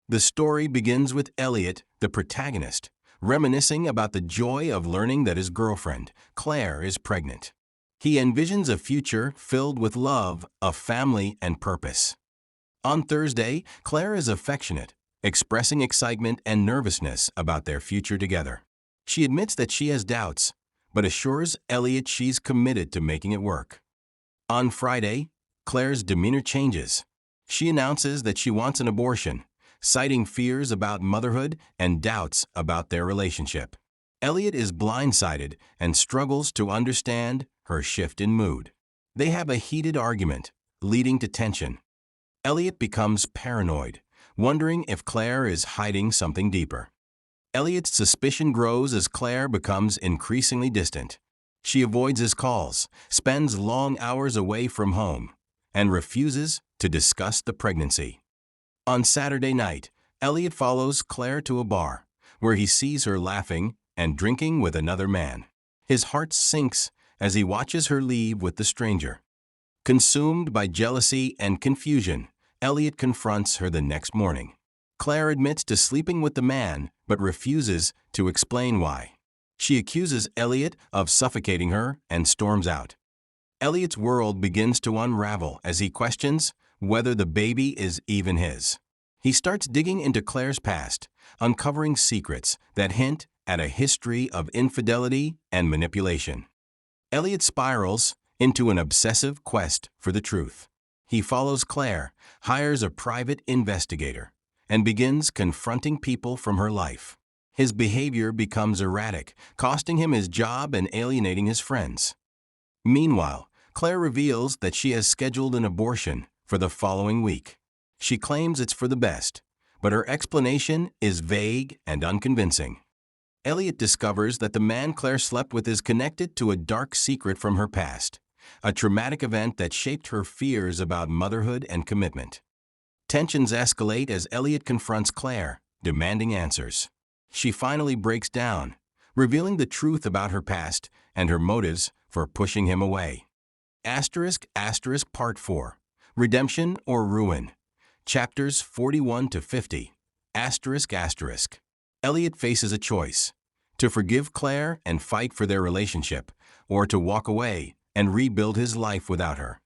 The story begins with Elliot, the protagonist, reminiscing about the joy of learning that his girlfriend, Claire, is pregnant. He envisions a future filled with love, a family, and purpose. On Thursday, Claire is affectionate, expressing excitement and nervousness about their future together. She admits that she has doubts, but assures Elliot she's committed to making it work. On Friday, Claire's demeanor changes. She announces that she wants an abortion, citing fears about motherhood and doubts about their relationship. Elliot is blindsided and struggles to understand her shift in mood. They have a heated argument, leading to tension. Elliot becomes paranoid, wondering if Claire is hiding something deeper. Elliot's suspicion grows as Claire becomes increasingly distant. She avoids his calls, spends long hours away from home, and refuses to discuss the pregnancy. On Saturday night, Elliot follows Claire to a bar, where he sees her laughing and drinking with another man. His heart sinks as he watches her leave with the stranger. Consumed by jealousy and confusion, Elliot confronts her the next morning. Claire admits to sleeping with the man, but refuses to explain why. She accuses Elliot of suffocating her and storms out. Elliot's world begins to unravel as he questions whether the baby is even his. He starts digging into Claire's past, uncovering secrets that hint at a history of infidelity and manipulation. Elliot spirals into an obsessive quest for the truth. He follows Claire, hires a private investigator, and begins confronting people from her life. His behavior becomes erratic, costing him his job and alienating his friends. Meanwhile, Claire reveals that she has scheduled an abortion for the following week. She claims it's for the best, but her explanation is vague and unconvincing. Elliot discovers that the man Claire slept with is connected to a dark secret from her past, a traumatic event that shaped her fears about motherhood and commitment. Tensions escalate as Elliot confronts Claire, demanding answers. She finally breaks down, revealing the truth about her past and her motives for pushing him away. Part 4. Redemption or Ruin. Chapters 41 to 50. Elliot faces a choice: to forgive Claire and fight for their relationship, or to walk away and rebuild his life without her.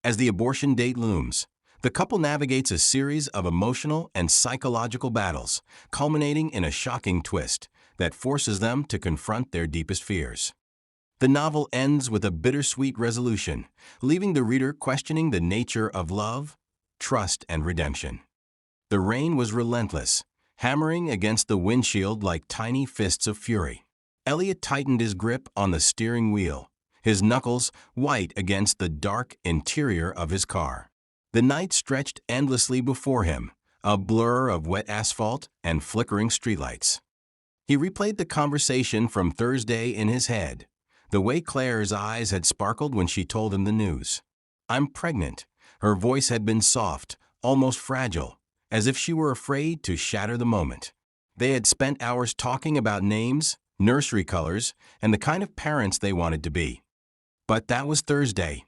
As the abortion date looms, the couple navigates a series of emotional and psychological battles, culminating in a shocking twist that forces them to confront their deepest fears. The novel ends with a bittersweet resolution, leaving the reader questioning the nature of love, trust, and redemption. The rain was relentless, hammering against the windshield like tiny fists of fury. Elliot tightened his grip on the steering wheel, his knuckles white against the dark interior of his car. The night stretched endlessly before him, a blur of wet asphalt and flickering streetlights. He replayed the conversation from Thursday in his head, the way Claire's eyes had sparkled when she told him the news. "I'm pregnant." Her voice had been soft, almost fragile, as if she were afraid to shatter the moment. They had spent hours talking about names, nursery colors, and the kind of parents they wanted to be. But that was Thursday.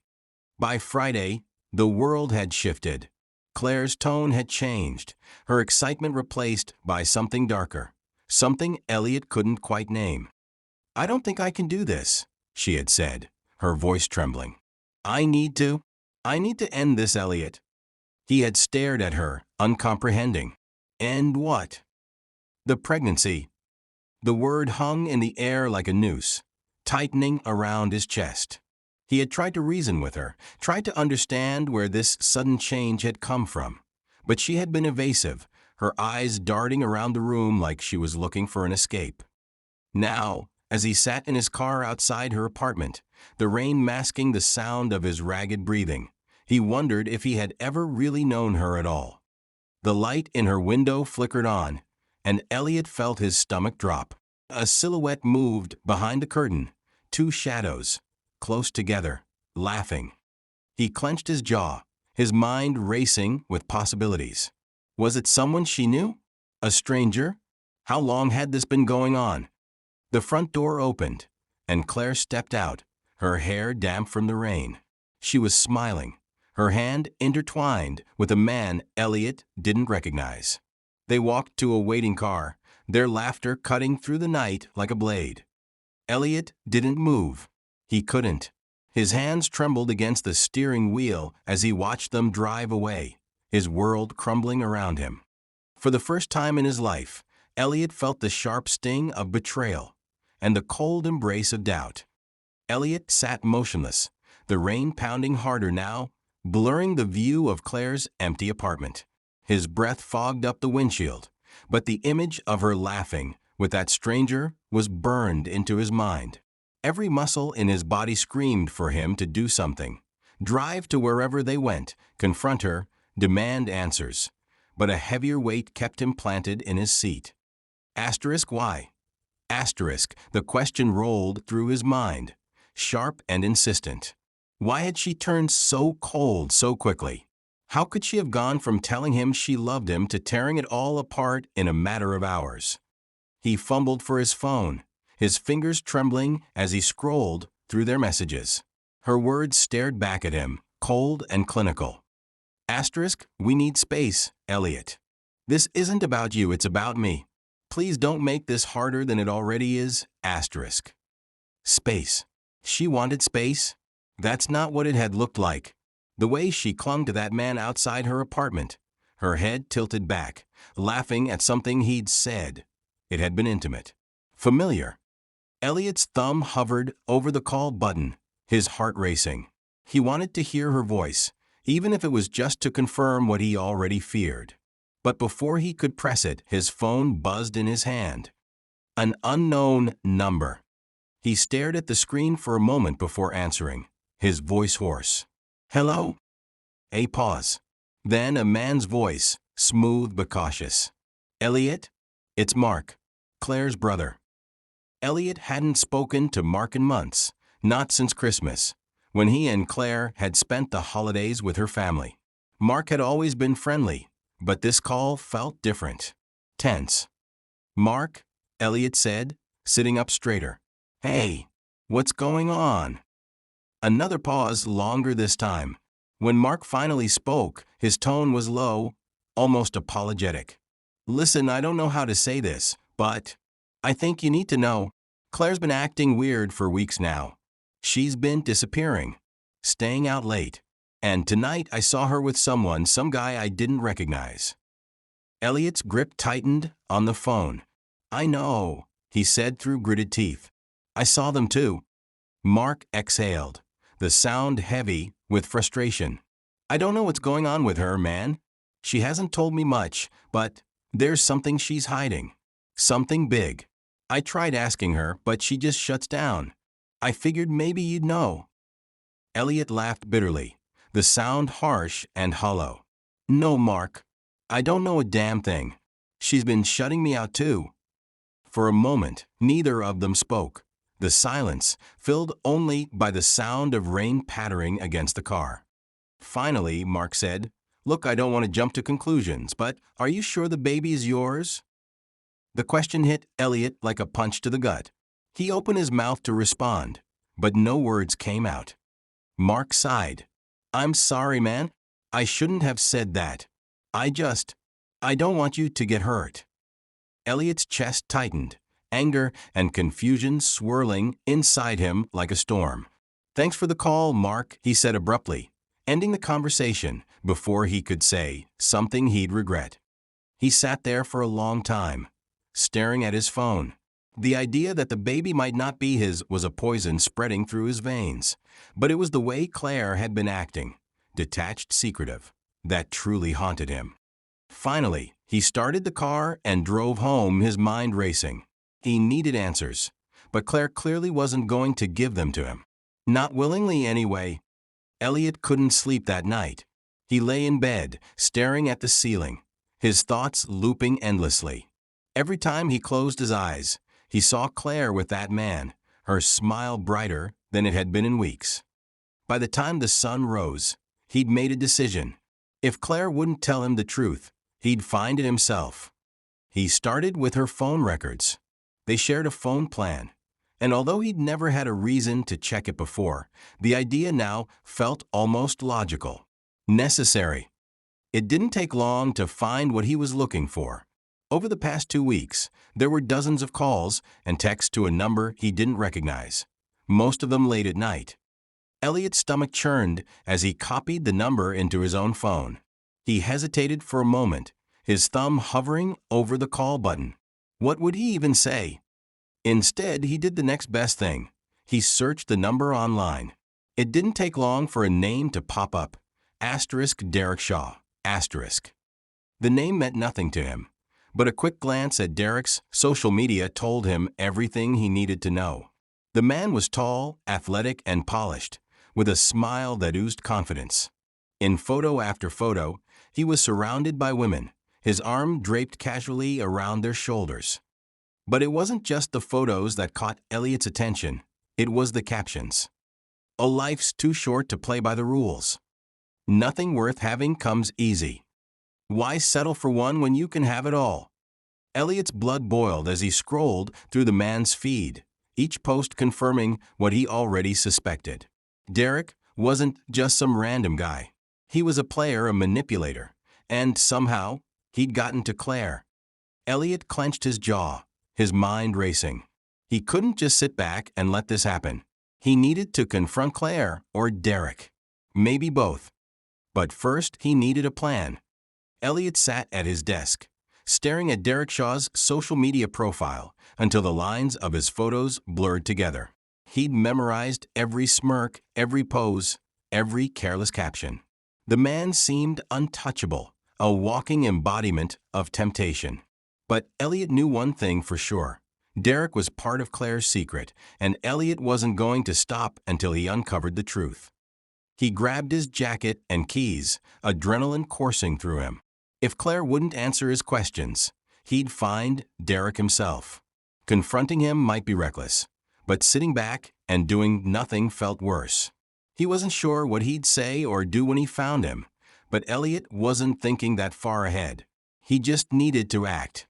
By Friday, the world had shifted. Claire's tone had changed, her excitement replaced by something darker, something Elliot couldn't quite name. "I don't think I can do this," she had said, her voice trembling. I need to end this, Elliot." He had stared at her, uncomprehending. "End what?" "The pregnancy." The word hung in the air like a noose, tightening around his chest. He had tried to reason with her, tried to understand where this sudden change had come from. But she had been evasive, her eyes darting around the room like she was looking for an escape. Now, as he sat in his car outside her apartment, the rain masking the sound of his ragged breathing, he wondered if he had ever really known her at all. The light in her window flickered on, and Elliot felt his stomach drop. A silhouette moved behind the curtain, two shadows, close together, laughing. He clenched his jaw, his mind racing with possibilities. Was it someone she knew? A stranger? How long had this been going on? The front door opened, and Claire stepped out, her hair damp from the rain. She was smiling, her hand intertwined with a man Elliot didn't recognize. They walked to a waiting car, their laughter cutting through the night like a blade. Elliot didn't move. He couldn't. His hands trembled against the steering wheel as he watched them drive away, his world crumbling around him. For the first time in his life, Elliot felt the sharp sting of betrayal and the cold embrace of doubt. Elliot sat motionless, the rain pounding harder now, blurring the view of Claire's empty apartment. His breath fogged up the windshield, but the image of her laughing with that stranger was burned into his mind. Every muscle in his body screamed for him to do something. Drive to wherever they went, confront her, demand answers. But a heavier weight kept him planted in his seat. Asterisk why? Asterisk, the question rolled through his mind, sharp and insistent. Why had she turned so cold so quickly? How could she have gone from telling him she loved him to tearing it all apart in a matter of hours? He fumbled for his phone, his fingers trembling as he scrolled through their messages. Her words stared back at him, cold and clinical. Asterisk, we need space, Elliot. This isn't about you, it's about me. Please don't make this harder than it already is, asterisk. Space. She wanted space? That's not what it had looked like. The way she clung to that man outside her apartment, her head tilted back, laughing at something he'd said. It had been intimate. Familiar. Elliot's thumb hovered over the call button, his heart racing. He wanted to hear her voice, even if it was just to confirm what he already feared. But before he could press it, his phone buzzed in his hand. An unknown number. He stared at the screen for a moment before answering, his voice hoarse. Hello? A pause. Then a man's voice, smooth but cautious. Elliot? It's Mark, Claire's brother. Elliot hadn't spoken to Mark in months, not since Christmas, when he and Claire had spent the holidays with her family. Mark had always been friendly, but this call felt different. Tense. Mark, Elliot said, sitting up straighter. Hey, what's going on? Another pause, longer this time. When Mark finally spoke, his tone was low, almost apologetic. Listen, I don't know how to say this, but I think you need to know. Claire's been acting weird for weeks now. She's been disappearing, staying out late. And tonight I saw her with some guy I didn't recognize. Elliot's grip tightened on the phone. I know, he said through gritted teeth. I saw them too. Mark exhaled, the sound heavy with frustration. I don't know what's going on with her, man. She hasn't told me much, but there's something she's hiding. Something big. I tried asking her, but she just shuts down. I figured maybe you'd know. Elliot laughed bitterly, the sound harsh and hollow. No, Mark. I don't know a damn thing. She's been shutting me out too. For a moment, neither of them spoke. The silence, filled only by the sound of rain pattering against the car. Finally, Mark said, Look, I don't want to jump to conclusions, but are you sure the baby is yours? The question hit Elliot like a punch to the gut. He opened his mouth to respond, but no words came out. Mark sighed. I'm sorry, man. I shouldn't have said that. I don't want you to get hurt. Elliot's chest tightened, anger and confusion swirling inside him like a storm. Thanks for the call, Mark, he said abruptly, ending the conversation before he could say something he'd regret. He sat there for a long time, staring at his phone. The idea that the baby might not be his was a poison spreading through his veins, but it was the way Claire had been acting, detached, secretive, that truly haunted him. Finally, he started the car and drove home, his mind racing. He needed answers, but Claire clearly wasn't going to give them to him. Not willingly, anyway. Elliot couldn't sleep that night. He lay in bed, staring at the ceiling, his thoughts looping endlessly. Every time he closed his eyes, he saw Claire with that man, her smile brighter than it had been in weeks. By the time the sun rose, he'd made a decision. If Claire wouldn't tell him the truth, he'd find it himself. He started with her phone records. They shared a phone plan, and although he'd never had a reason to check it before, the idea now felt almost logical, necessary. It didn't take long to find what he was looking for. Over the past 2 weeks, there were dozens of calls and texts to a number he didn't recognize, most of them late at night. Elliot's stomach churned as he copied the number into his own phone. He hesitated for a moment, his thumb hovering over the call button. What would he even say? Instead, he did the next best thing. He searched the number online. It didn't take long for a name to pop up. Derek Shaw. The name meant nothing to him, but a quick glance at Derek's social media told him everything he needed to know. The man was tall, athletic, and polished, with a smile that oozed confidence. In photo after photo, he was surrounded by women, his arm draped casually around their shoulders. But it wasn't just the photos that caught Elliot's attention, it was the captions. "A life's too short to play by the rules. Nothing worth having comes easy. Why settle for one when you can have it all?" Elliot's blood boiled as he scrolled through the man's feed, each post confirming what he already suspected. Derek wasn't just some random guy. He was a player, a manipulator, and somehow, he'd gotten to Claire. Elliot clenched his jaw, his mind racing. He couldn't just sit back and let this happen. He needed to confront Claire or Derek. Maybe both. But first, he needed a plan. Elliot sat at his desk, staring at Derek Shaw's social media profile until the lines of his photos blurred together. He'd memorized every smirk, every pose, every careless caption. The man seemed untouchable, a walking embodiment of temptation. But Elliot knew one thing for sure. Derek was part of Claire's secret, and Elliot wasn't going to stop until he uncovered the truth. He grabbed his jacket and keys, adrenaline coursing through him. If Claire wouldn't answer his questions, he'd find Derek himself. Confronting him might be reckless, but sitting back and doing nothing felt worse. He wasn't sure what he'd say or do when he found him, but Elliot wasn't thinking that far ahead. He just needed to act.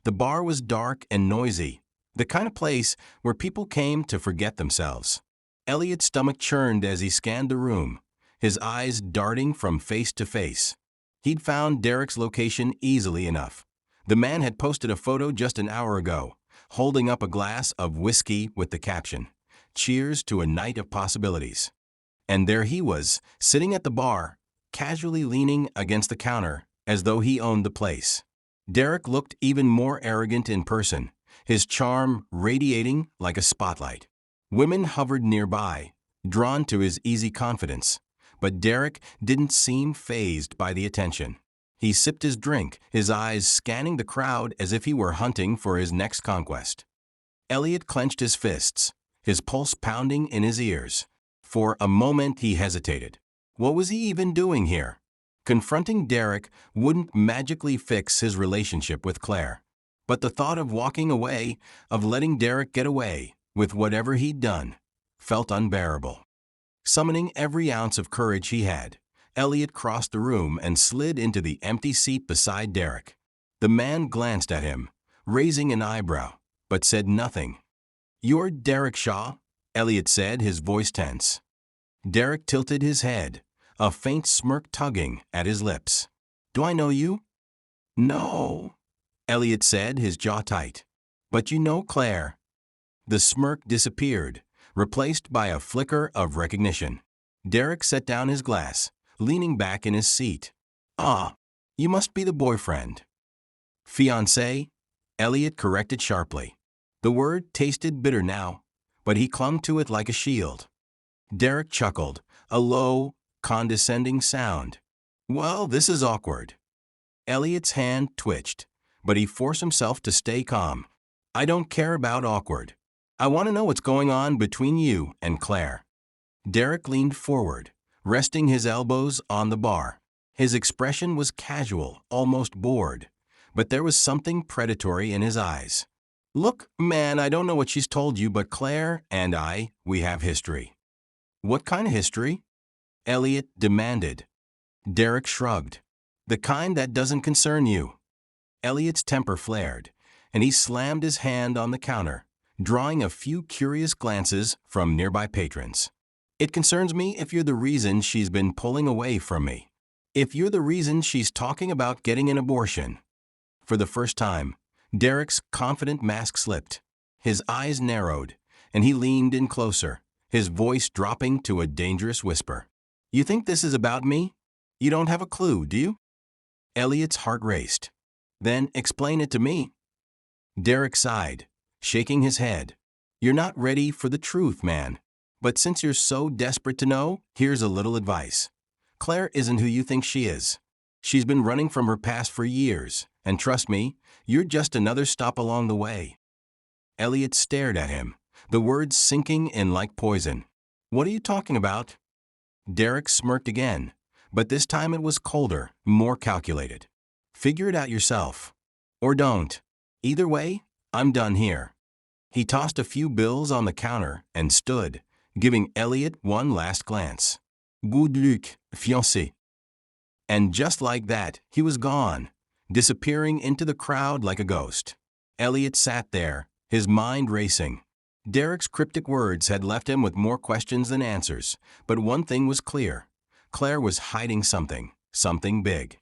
The bar was dark and noisy, the kind of place where people came to forget themselves. Elliot's stomach churned as he scanned the room, his eyes darting from face to face. He'd found Derek's location easily enough. The man had posted a photo just an hour ago, holding up a glass of whiskey with the caption, "Cheers to a night of possibilities." And there he was, sitting at the bar, casually leaning against the counter, as though he owned the place. Derek looked even more arrogant in person, his charm radiating like a spotlight. Women hovered nearby, drawn to his easy confidence, but Derek didn't seem fazed by the attention. He sipped his drink, his eyes scanning the crowd as if he were hunting for his next conquest. Elliot clenched his fists, his pulse pounding in his ears. For a moment he hesitated. What was he even doing here? Confronting Derek wouldn't magically fix his relationship with Claire. But the thought of walking away, of letting Derek get away with whatever he'd done, felt unbearable. Summoning every ounce of courage he had, Elliot crossed the room and slid into the empty seat beside Derek. The man glanced at him, raising an eyebrow, but said nothing. "You're Derek Shaw?" Elliot said, his voice tense. Derek tilted his head, a faint smirk tugging at his lips. "Do I know you?" "No," Elliot said, his jaw tight. "But you know Claire." The smirk disappeared, replaced by a flicker of recognition. Derek set down his glass, leaning back in his seat. "Ah, you must be the boyfriend." "Fiancé?" Elliot corrected sharply. The word tasted bitter now, but he clung to it like a shield. Derek chuckled, a low, condescending sound. "Well, this is awkward." Elliot's hand twitched, but he forced himself to stay calm. "I don't care about awkward. I want to know what's going on between you and Claire." Derek leaned forward, resting his elbows on the bar. His expression was casual, almost bored, but there was something predatory in his eyes. "Look, man, I don't know what she's told you, but Claire and we have history." "What kind of history?" Elliot demanded. Derek shrugged. "The kind that doesn't concern you." Elliot's temper flared, and he slammed his hand on the counter, drawing a few curious glances from nearby patrons. "It concerns me if you're the reason she's been pulling away from me. If you're the reason she's talking about getting an abortion." For the first time, Derek's confident mask slipped. His eyes narrowed, and he leaned in closer, his voice dropping to a dangerous whisper. "You think this is about me? You don't have a clue, do you?" Elliot's heart raced. "Then explain it to me." Derek sighed, shaking his head. "You're not ready for the truth, man. But since you're so desperate to know, here's a little advice. Claire isn't who you think she is. She's been running from her past for years, and trust me, you're just another stop along the way." Elliot stared at him, the words sinking in like poison. "What are you talking about?" Derek smirked again, but this time it was colder, more calculated. "Figure it out yourself. Or don't. Either way, I'm done here." He tossed a few bills on the counter and stood, giving Elliot one last glance. "Good luck, fiancé." And just like that, he was gone, disappearing into the crowd like a ghost. Elliot sat there, his mind racing. Derek's cryptic words had left him with more questions than answers, but one thing was clear. Claire was hiding something big.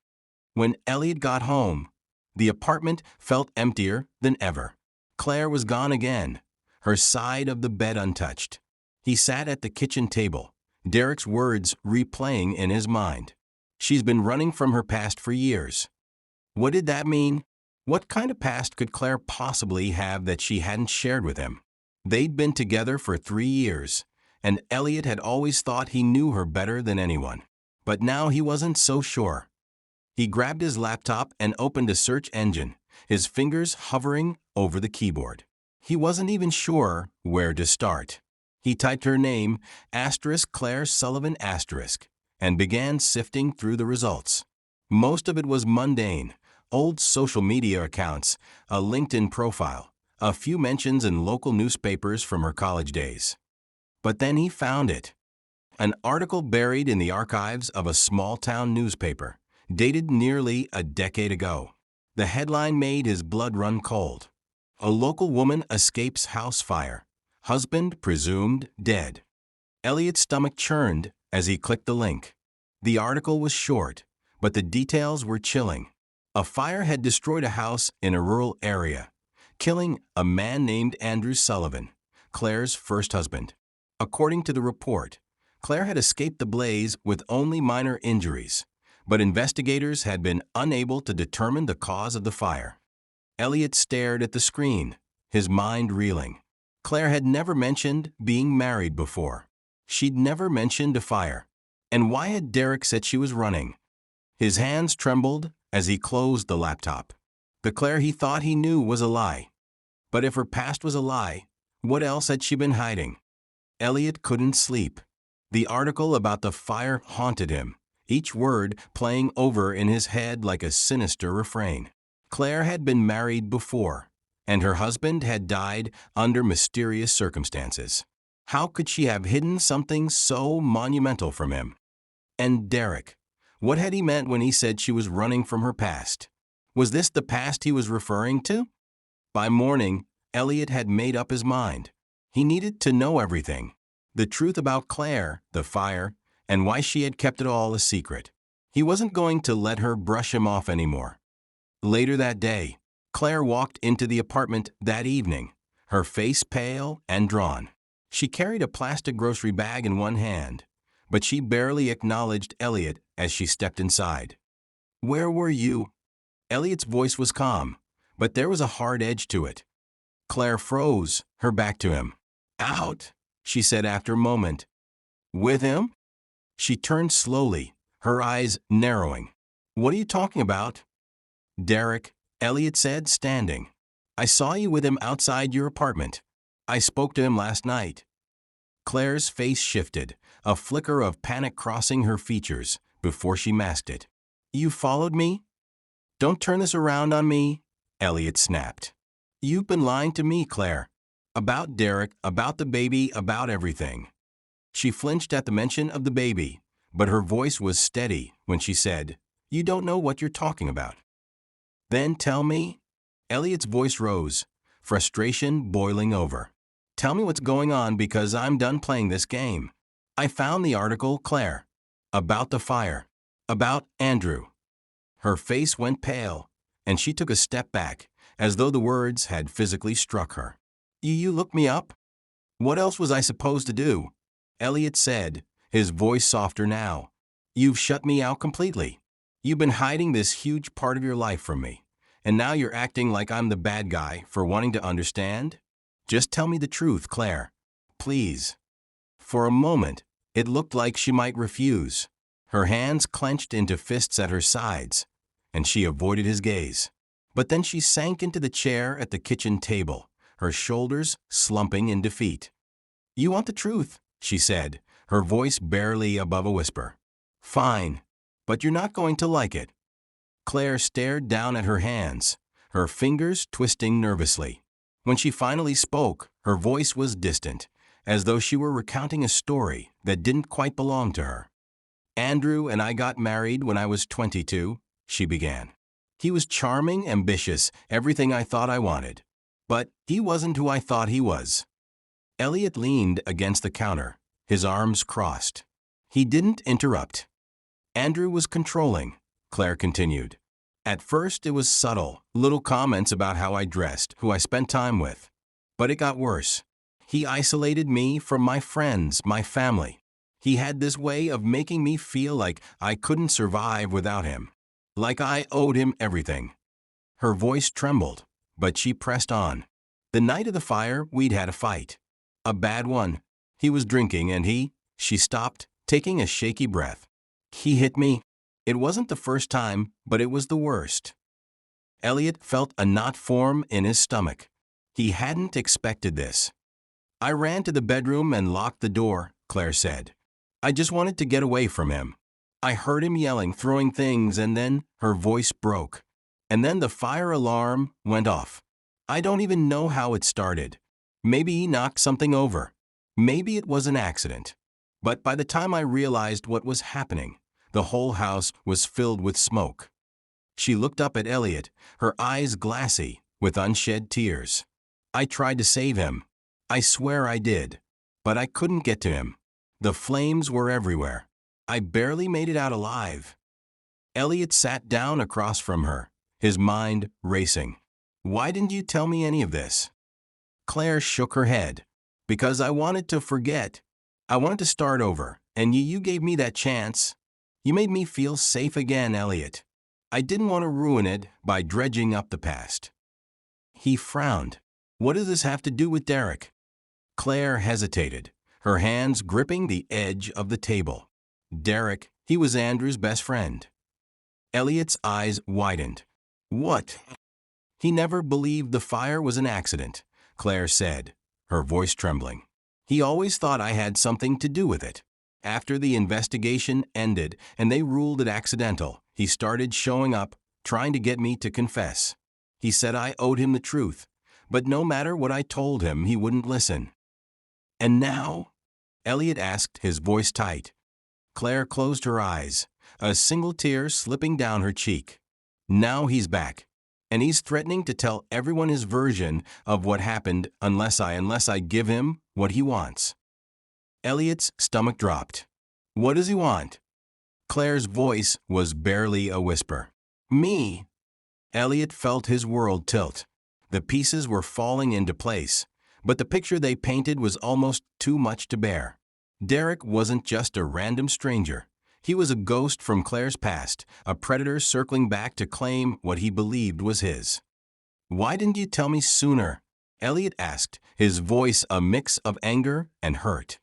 When Elliot got home, the apartment felt emptier than ever. Claire was gone again, her side of the bed untouched. He sat at the kitchen table, Derek's words replaying in his mind. She's been running from her past for years. What did that mean? What kind of past could Claire possibly have that she hadn't shared with him? They'd been together for 3 years, and Elliot had always thought he knew her better than anyone. But now he wasn't so sure. He grabbed his laptop and opened a search engine, his fingers hovering over the keyboard. He wasn't even sure where to start. He typed her name, *Claire Sullivan*, and began sifting through the results. Most of it was mundane, old social media accounts, a LinkedIn profile, a few mentions in local newspapers from her college days. But then he found it. An article buried in the archives of a small-town newspaper, dated nearly a decade ago. The headline made his blood run cold. "A local woman escapes house fire. Husband presumed dead." Elliot's stomach churned as he clicked the link. The article was short, but the details were chilling. A fire had destroyed a house in a rural area, killing a man named Andrew Sullivan, Claire's first husband. According to the report, Claire had escaped the blaze with only minor injuries, but investigators had been unable to determine the cause of the fire. Elliot stared at the screen, his mind reeling. Claire had never mentioned being married before. She'd never mentioned a fire. And why had Derek said she was running? His hands trembled as he closed the laptop. The Claire he thought he knew was a lie. But if her past was a lie, what else had she been hiding? Elliot couldn't sleep. The article about the fire haunted him, each word playing over in his head like a sinister refrain. Claire had been married before, and her husband had died under mysterious circumstances. How could she have hidden something so monumental from him? And Derek, what had he meant when he said she was running from her past? Was this the past he was referring to? By morning, Elliot had made up his mind. He needed to know everything. The truth about Claire, the fire, and why she had kept it all a secret. He wasn't going to let her brush him off anymore. Later that day, Claire walked into the apartment that evening, her face pale and drawn. She carried a plastic grocery bag in one hand, but she barely acknowledged Elliot as she stepped inside. "Where were you?" Elliot's voice was calm, but there was a hard edge to it. Claire froze, her back to him. "Out," she said after a moment. "With him?" She turned slowly, her eyes narrowing. "What are you talking about?" "Derek," Elliot said, standing. "I saw you with him outside your apartment. I spoke to him last night." Claire's face shifted, a flicker of panic crossing her features before she masked it. "You followed me?" "Don't turn this around on me," Elliot snapped. "You've been lying to me, Claire. About Derek, about the baby, about everything." She flinched at the mention of the baby, but her voice was steady when she said, "You don't know what you're talking about." "Then tell me." Elliot's voice rose, frustration boiling over. "Tell me what's going on because I'm done playing this game. I found the article, Claire. About the fire. About Andrew." Her face went pale, and she took a step back, as though the words had physically struck her. You looked me up? What else was I supposed to do? Elliot said, his voice softer now. You've shut me out completely. You've been hiding this huge part of your life from me, and now you're acting like I'm the bad guy for wanting to understand? Just tell me the truth, Claire. Please. For a moment, it looked like she might refuse. Her hands clenched into fists at her sides, and she avoided his gaze. But then she sank into the chair at the kitchen table, her shoulders slumping in defeat. You want the truth, she said, her voice barely above a whisper. Fine, but you're not going to like it. Claire stared down at her hands, her fingers twisting nervously. When she finally spoke, her voice was distant, as though she were recounting a story that didn't quite belong to her. Andrew and I got married when I was 22, she began. He was charming, ambitious, everything I thought I wanted. But he wasn't who I thought he was. Elliot leaned against the counter, his arms crossed. He didn't interrupt. Andrew was controlling, Claire continued. At first it was subtle, little comments about how I dressed, who I spent time with. But it got worse. He isolated me from my friends, my family. He had this way of making me feel like I couldn't survive without him. Like I owed him everything. Her voice trembled, but she pressed on. The night of the fire, we'd had a fight. A bad one. He was drinking and she stopped, taking a shaky breath. He hit me. It wasn't the first time, but it was the worst. Elliot felt a knot form in his stomach. He hadn't expected this. I ran to the bedroom and locked the door, Claire said. I just wanted to get away from him. I heard him yelling, throwing things, and then her voice broke. And then the fire alarm went off. I don't even know how it started. Maybe he knocked something over. Maybe it was an accident. But by the time I realized what was happening, the whole house was filled with smoke. She looked up at Elliot, her eyes glassy, with unshed tears. I tried to save him. I swear I did. But I couldn't get to him. The flames were everywhere. I barely made it out alive. Elliot sat down across from her, his mind racing. Why didn't you tell me any of this? Claire shook her head. Because I wanted to forget. I wanted to start over, and you gave me that chance. You made me feel safe again, Elliot. I didn't want to ruin it by dredging up the past. He frowned. What does this have to do with Derek? Claire hesitated, her hands gripping the edge of the table. Derek, he was Andrew's best friend. Elliot's eyes widened. What? He never believed the fire was an accident, Claire said, her voice trembling. He always thought I had something to do with it. After the investigation ended and they ruled it accidental, he started showing up, trying to get me to confess. He said I owed him the truth, but no matter what I told him, he wouldn't listen. And now? Elliot asked, his voice tight. Claire closed her eyes, a single tear slipping down her cheek. Now he's back, and he's threatening to tell everyone his version of what happened unless I give him what he wants. Elliot's stomach dropped. What does he want? Claire's voice was barely a whisper. Me. Elliot felt his world tilt. The pieces were falling into place, but the picture they painted was almost too much to bear. Derek wasn't just a random stranger. He was a ghost from Claire's past, a predator circling back to claim what he believed was his. Why didn't you tell me sooner? Elliot asked, his voice a mix of anger and hurt.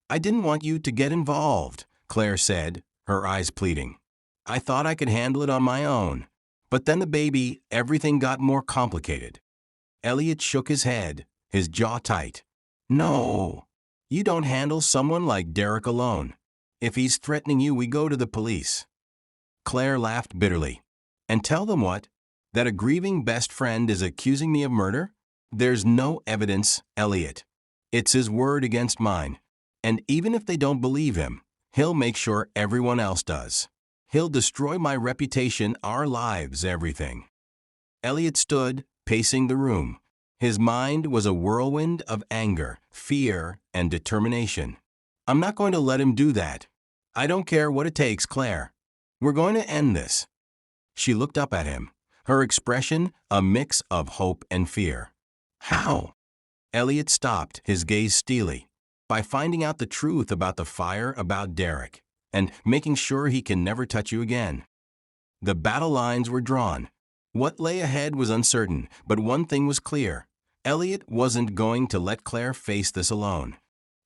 I didn't want you to get involved, Claire said, her eyes pleading. I thought I could handle it on my own. But then the baby, everything got more complicated. Elliot shook his head, his jaw tight. No, you don't handle someone like Derek alone. If he's threatening you, we go to the police. Claire laughed bitterly. And tell them what? That a grieving best friend is accusing me of murder? There's no evidence, Elliot. It's his word against mine. And even if they don't believe him, he'll make sure everyone else does. He'll destroy my reputation, our lives, everything. Elliot stood, pacing the room. His mind was a whirlwind of anger, fear, and determination. I'm not going to let him do that. I don't care what it takes, Claire. We're going to end this. She looked up at him, her expression a mix of hope and fear. How? Elliot stopped, his gaze steely. By finding out the truth about the fire about Derek, and making sure he can never touch you again. The battle lines were drawn. What lay ahead was uncertain, but one thing was clear. Elliot wasn't going to let Claire face this alone.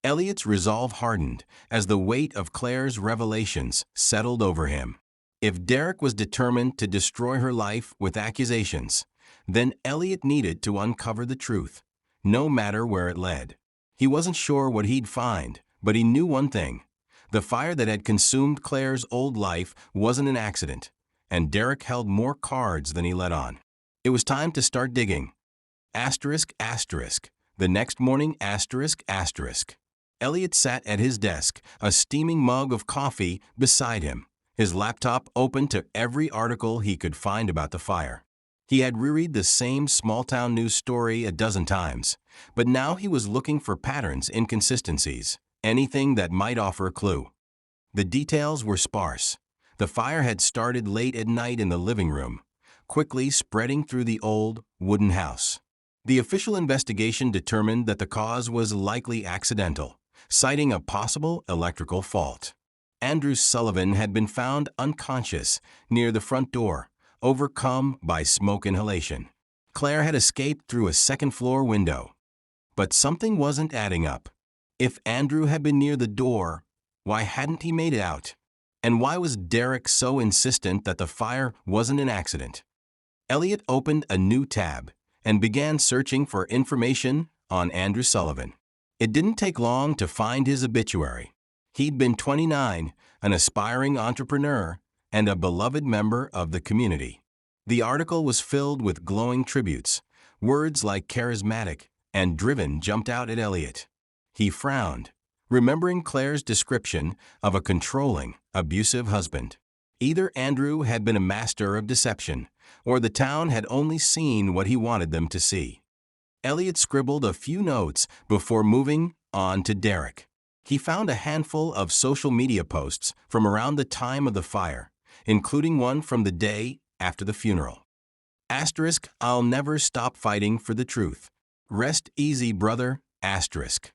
Elliot's resolve hardened as the weight of Claire's revelations settled over him. If Derek was determined to destroy her life with accusations, then Elliot needed to uncover the truth, no matter where it led. He wasn't sure what he'd find, but he knew one thing. The fire that had consumed Claire's old life wasn't an accident, and Derek held more cards than he let on. It was time to start digging. Asterisk, asterisk. The next morning, asterisk, asterisk. Elliot sat at his desk, a steaming mug of coffee beside him, his laptop open to every article he could find about the fire. He had reread the same small-town news story a dozen times, but now he was looking for patterns, inconsistencies, anything that might offer a clue. The details were sparse. The fire had started late at night in the living room, quickly spreading through the old, wooden house. The official investigation determined that the cause was likely accidental, citing a possible electrical fault. Andrew Sullivan had been found unconscious near the front door, overcome by smoke inhalation. Claire had escaped through a second-floor window. But something wasn't adding up. If Andrew had been near the door, why hadn't he made it out? And why was Derek so insistent that the fire wasn't an accident? Elliot opened a new tab and began searching for information on Andrew Sullivan. It didn't take long to find his obituary. He'd been 29, an aspiring entrepreneur, and a beloved member of the community. The article was filled with glowing tributes. Words like charismatic and driven jumped out at Elliot. He frowned, remembering Claire's description of a controlling, abusive husband. Either Andrew had been a master of deception, or the town had only seen what he wanted them to see. Elliot scribbled a few notes before moving on to Derek. He found a handful of social media posts from around the time of the fire, including one from the day after the funeral. Asterisk, I'll never stop fighting for the truth. Rest easy, brother, asterisk.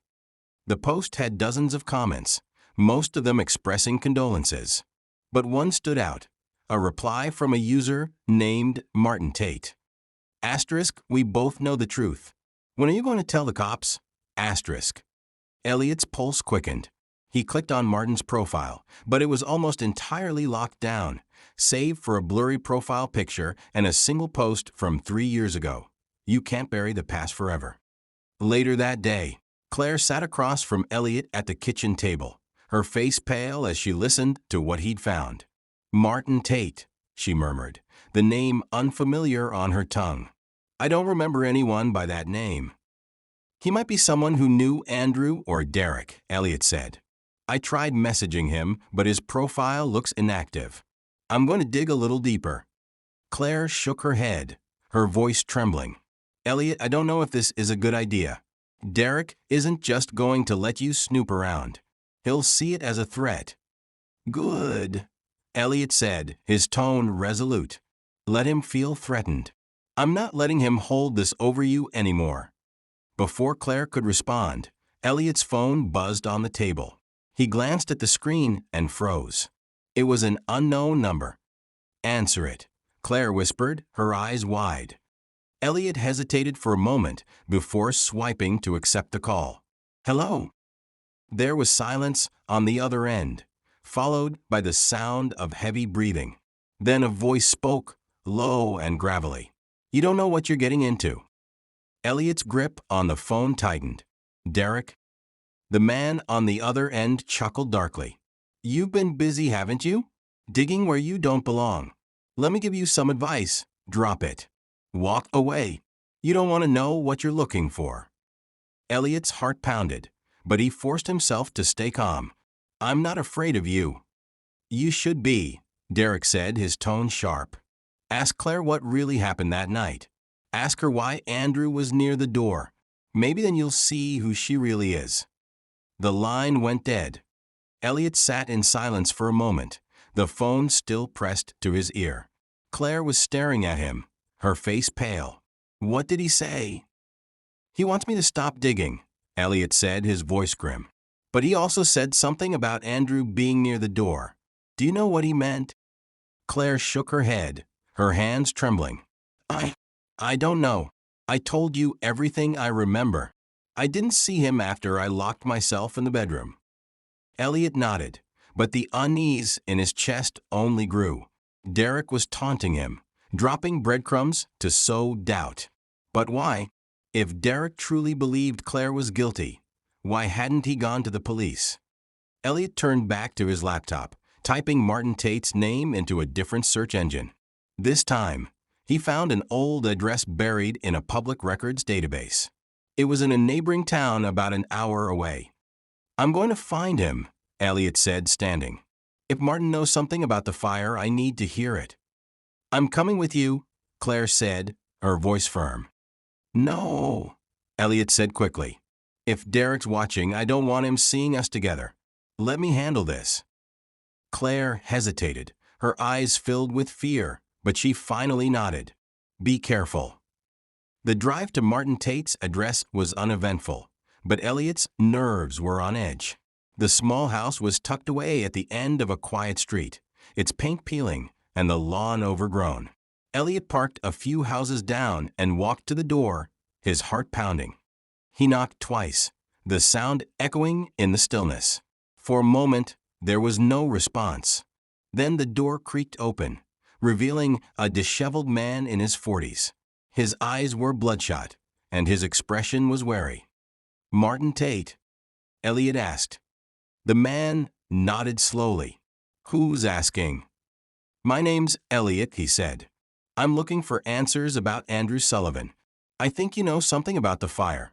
The post had dozens of comments, most of them expressing condolences. But one stood out, a reply from a user named Martin Tate. Asterisk, we both know the truth. When are you going to tell the cops? Asterisk. Elliot's pulse quickened. He clicked on Martin's profile, but it was almost entirely locked down, save for a blurry profile picture and a single post from 3 years ago. You can't bury the past forever. Later that day, Claire sat across from Elliot at the kitchen table, her face pale as she listened to what he'd found. Martin Tate, she murmured, the name unfamiliar on her tongue. I don't remember anyone by that name. He might be someone who knew Andrew or Derek, Elliot said. I tried messaging him, but his profile looks inactive. I'm going to dig a little deeper. Claire shook her head, her voice trembling. Elliot, I don't know if this is a good idea. Derek isn't just going to let you snoop around. He'll see it as a threat. Good, Elliot said, his tone resolute. Let him feel threatened. I'm not letting him hold this over you anymore. Before Claire could respond, Elliot's phone buzzed on the table. He glanced at the screen and froze. It was an unknown number. Answer it, Claire whispered, her eyes wide. Elliot hesitated for a moment before swiping to accept the call. Hello. There was silence on the other end, followed by the sound of heavy breathing. Then a voice spoke, low and gravelly. You don't know what you're getting into. Elliot's grip on the phone tightened. Derek? The man on the other end chuckled darkly. You've been busy, haven't you? Digging where you don't belong. Let me give you some advice. Drop it. Walk away. You don't want to know what you're looking for. Elliot's heart pounded, but he forced himself to stay calm. I'm not afraid of you. You should be, Derek said, his tone sharp. Ask Claire what really happened that night. Ask her why Andrew was near the door. Maybe then you'll see who she really is. The line went dead. Elliot sat in silence for a moment, the phone still pressed to his ear. Claire was staring at him, her face pale. What did he say? He wants me to stop digging, Elliot said, his voice grim. But he also said something about Andrew being near the door. Do you know what he meant? Claire shook her head, her hands trembling. I don't know. I told you everything I remember. I didn't see him after I locked myself in the bedroom. Elliot nodded, but the unease in his chest only grew. Derek was taunting him, dropping breadcrumbs to sow doubt. But why? If Derek truly believed Claire was guilty, why hadn't he gone to the police? Elliot turned back to his laptop, typing Martin Tate's name into a different search engine. This time, he found an old address buried in a public records database. It was in a neighboring town about an hour away. I'm going to find him, Elliot said, standing. If Martin knows something about the fire, I need to hear it. I'm coming with you, Claire said, her voice firm. No, Elliot said quickly. If Derek's watching, I don't want him seeing us together. Let me handle this. Claire hesitated, her eyes filled with fear, but she finally nodded. Be careful. The drive to Martin Tate's address was uneventful, but Elliot's nerves were on edge. The small house was tucked away at the end of a quiet street, its paint peeling and the lawn overgrown. Elliot parked a few houses down and walked to the door, his heart pounding. He knocked twice, the sound echoing in the stillness. For a moment, there was no response. Then the door creaked open, revealing a disheveled man in his 40s. His eyes were bloodshot, and his expression was wary. Martin Tate? Elliot asked. The man nodded slowly. Who's asking? My name's Elliot, he said. I'm looking for answers about Andrew Sullivan. I think you know something about the fire.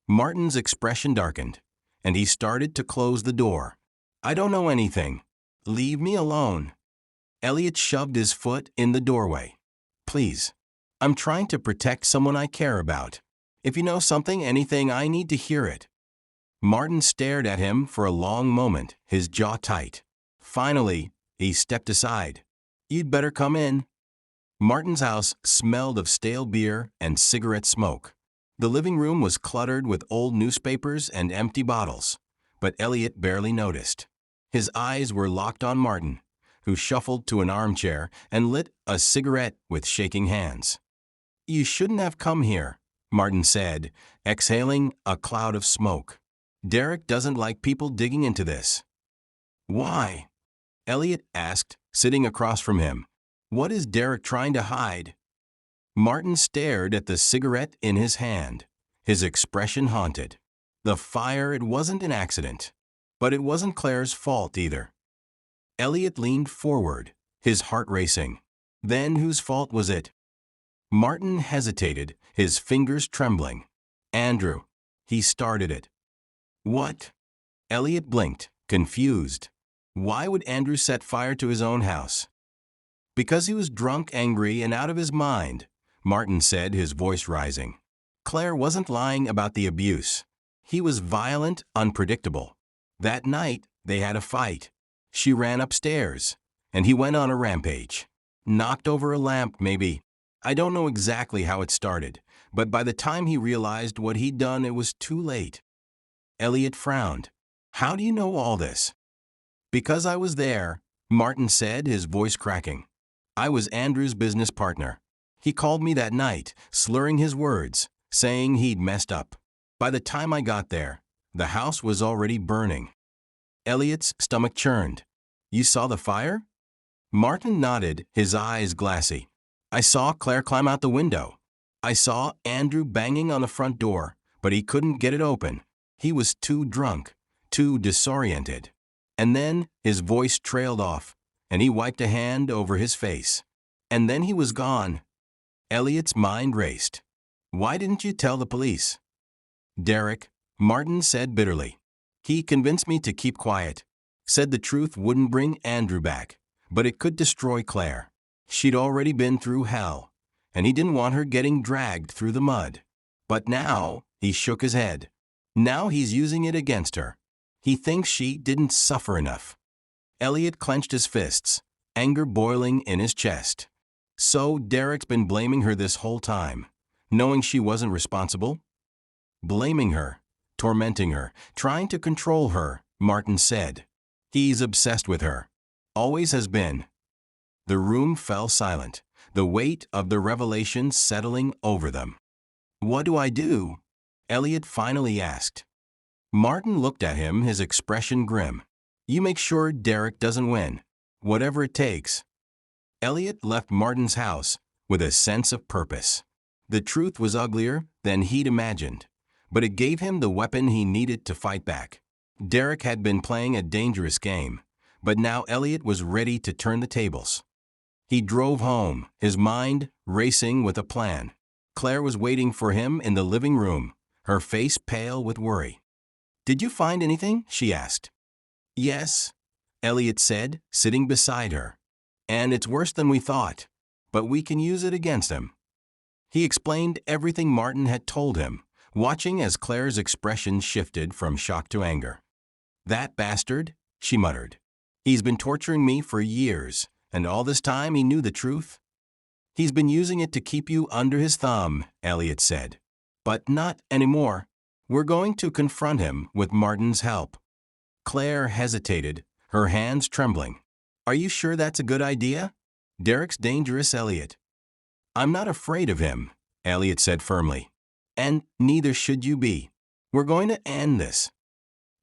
Martin's expression darkened, and he started to close the door. I don't know anything. Leave me alone. Elliot shoved his foot in the doorway. Please. I'm trying to protect someone I care about. If you know something, anything, I need to hear it. Martin stared at him for a long moment, his jaw tight. Finally, he stepped aside. You'd better come in. Martin's house smelled of stale beer and cigarette smoke. The living room was cluttered with old newspapers and empty bottles, but Elliot barely noticed. His eyes were locked on Martin, who shuffled to an armchair and lit a cigarette with shaking hands. You shouldn't have come here, Martin said, exhaling a cloud of smoke. Derek doesn't like people digging into this. Why? Elliot asked, sitting across from him. What is Derek trying to hide? Martin stared at the cigarette in his hand, his expression haunted. The fire, it wasn't an accident, but it wasn't Claire's fault either. Elliot leaned forward, his heart racing. Then whose fault was it? Martin hesitated, his fingers trembling. Andrew. He started it. What? Elliot blinked, confused. Why would Andrew set fire to his own house? Because he was drunk, angry, and out of his mind, Martin said, his voice rising. Claire wasn't lying about the abuse. He was violent, unpredictable. That night, they had a fight. She ran upstairs, and he went on a rampage. Knocked over a lamp, maybe. I don't know exactly how it started, but by the time he realized what he'd done, it was too late. Elliot frowned. How do you know all this? Because I was there, Martin said, his voice cracking. I was Andrew's business partner. He called me that night, slurring his words, saying he'd messed up. By the time I got there, the house was already burning. Elliot's stomach churned. You saw the fire? Martin nodded, his eyes glassy. I saw Claire climb out the window. I saw Andrew banging on the front door, but he couldn't get it open. He was too drunk, too disoriented. And then his voice trailed off, and he wiped a hand over his face. And then he was gone. Elliot's mind raced. Why didn't you tell the police? Derek, Martin said bitterly. He convinced me to keep quiet. Said the truth wouldn't bring Andrew back, but it could destroy Claire. She'd already been through hell, and he didn't want her getting dragged through the mud. But now, he shook his head. Now he's using it against her. He thinks she didn't suffer enough. Elliot clenched his fists, anger boiling in his chest. So Derek's been blaming her this whole time, knowing she wasn't responsible? Blaming her, tormenting her, trying to control her, Martin said. He's obsessed with her. Always has been. The room fell silent, the weight of the revelation settling over them. What do I do? Elliot finally asked. Martin looked at him, his expression grim. You make sure Derek doesn't win, whatever it takes. Elliot left Martin's house with a sense of purpose. The truth was uglier than he'd imagined, but it gave him the weapon he needed to fight back. Derek had been playing a dangerous game, but now Elliot was ready to turn the tables. He drove home, his mind racing with a plan. Claire was waiting for him in the living room, her face pale with worry. Did you find anything? She asked. Yes, Elliot said, sitting beside her. And it's worse than we thought, but we can use it against him. He explained everything Martin had told him, watching as Claire's expression shifted from shock to anger. That bastard, she muttered. He's been torturing me for years, and all this time he knew the truth. He's been using it to keep you under his thumb, Elliot said. But not anymore. We're going to confront him with Martin's help. Claire hesitated, her hands trembling. Are you sure that's a good idea? Derek's dangerous, Elliot. I'm not afraid of him, Elliot said firmly. And neither should you be. We're going to end this.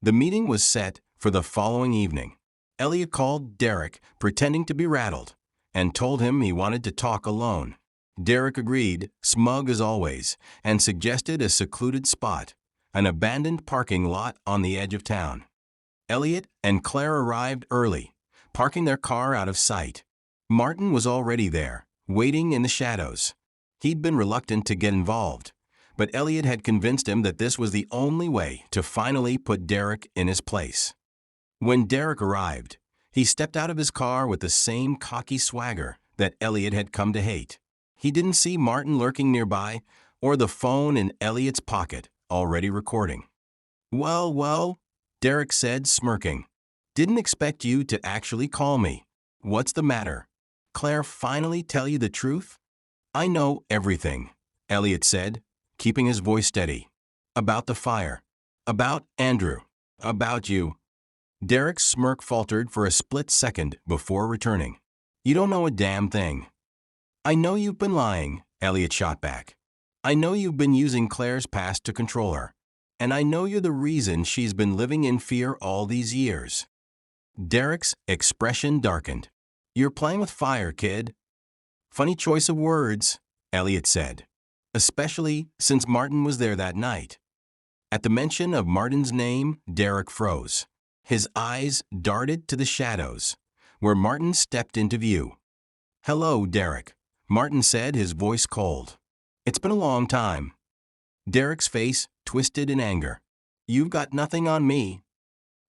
The meeting was set for the following evening. Elliot called Derek, pretending to be rattled, and told him he wanted to talk alone. Derek agreed, smug as always, and suggested a secluded spot, an abandoned parking lot on the edge of town. Elliot and Claire arrived early, parking their car out of sight. Martin was already there, waiting in the shadows. He'd been reluctant to get involved, but Elliot had convinced him that this was the only way to finally put Derek in his place. When Derek arrived, he stepped out of his car with the same cocky swagger that Elliot had come to hate. He didn't see Martin lurking nearby or the phone in Elliot's pocket, already recording. Well, Derek said, smirking. Didn't expect you to actually call me. What's the matter? Claire finally tell you the truth? I know everything, Elliot said, keeping his voice steady. About the fire. About Andrew. About you. Derek's smirk faltered for a split second before returning. You don't know a damn thing. I know you've been lying, Elliot shot back. I know you've been using Claire's past to control her. And I know you're the reason she's been living in fear all these years. Derek's expression darkened. You're playing with fire, kid. Funny choice of words, Elliot said, especially since Martin was there that night. At the mention of Martin's name, Derek froze. His eyes darted to the shadows, where Martin stepped into view. Hello, Derek, Martin said, his voice cold. It's been a long time. Derek's face twisted in anger. You've got nothing on me.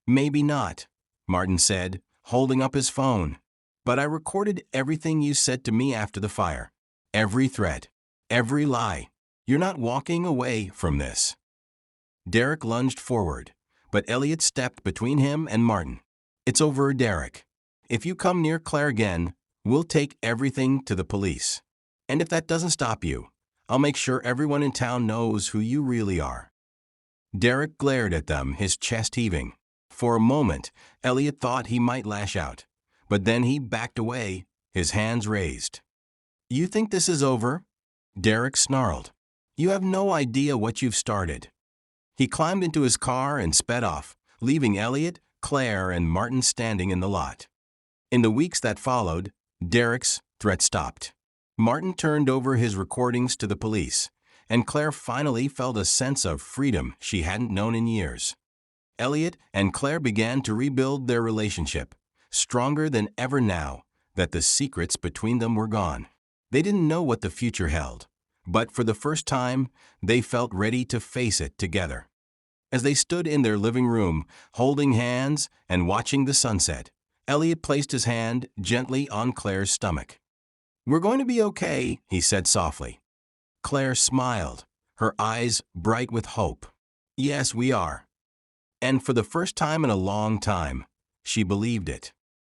Maybe not, Martin said, holding up his phone. But I recorded everything you said to me after the fire. Every threat. Every lie. You're not walking away from this. Derek lunged forward, but Elliot stepped between him and Martin. It's over, Derek. If you come near Claire again, we'll take everything to the police. And if that doesn't stop you, I'll make sure everyone in town knows who you really are. Derek glared at them, his chest heaving. For a moment, Elliot thought he might lash out, but then he backed away, his hands raised. You think this is over? Derek snarled. You have no idea what you've started. He climbed into his car and sped off, leaving Elliot, Claire, and Martin standing in the lot. In the weeks that followed, Derek's threat stopped. Martin turned over his recordings to the police, and Claire finally felt a sense of freedom she hadn't known in years. Elliot and Claire began to rebuild their relationship, stronger than ever now that the secrets between them were gone. They didn't know what the future held, but for the first time, they felt ready to face it together. As they stood in their living room, holding hands and watching the sunset, Elliot placed his hand gently on Claire's stomach. We're going to be okay, he said softly. Claire smiled, her eyes bright with hope. Yes, we are. And for the first time in a long time, she believed it.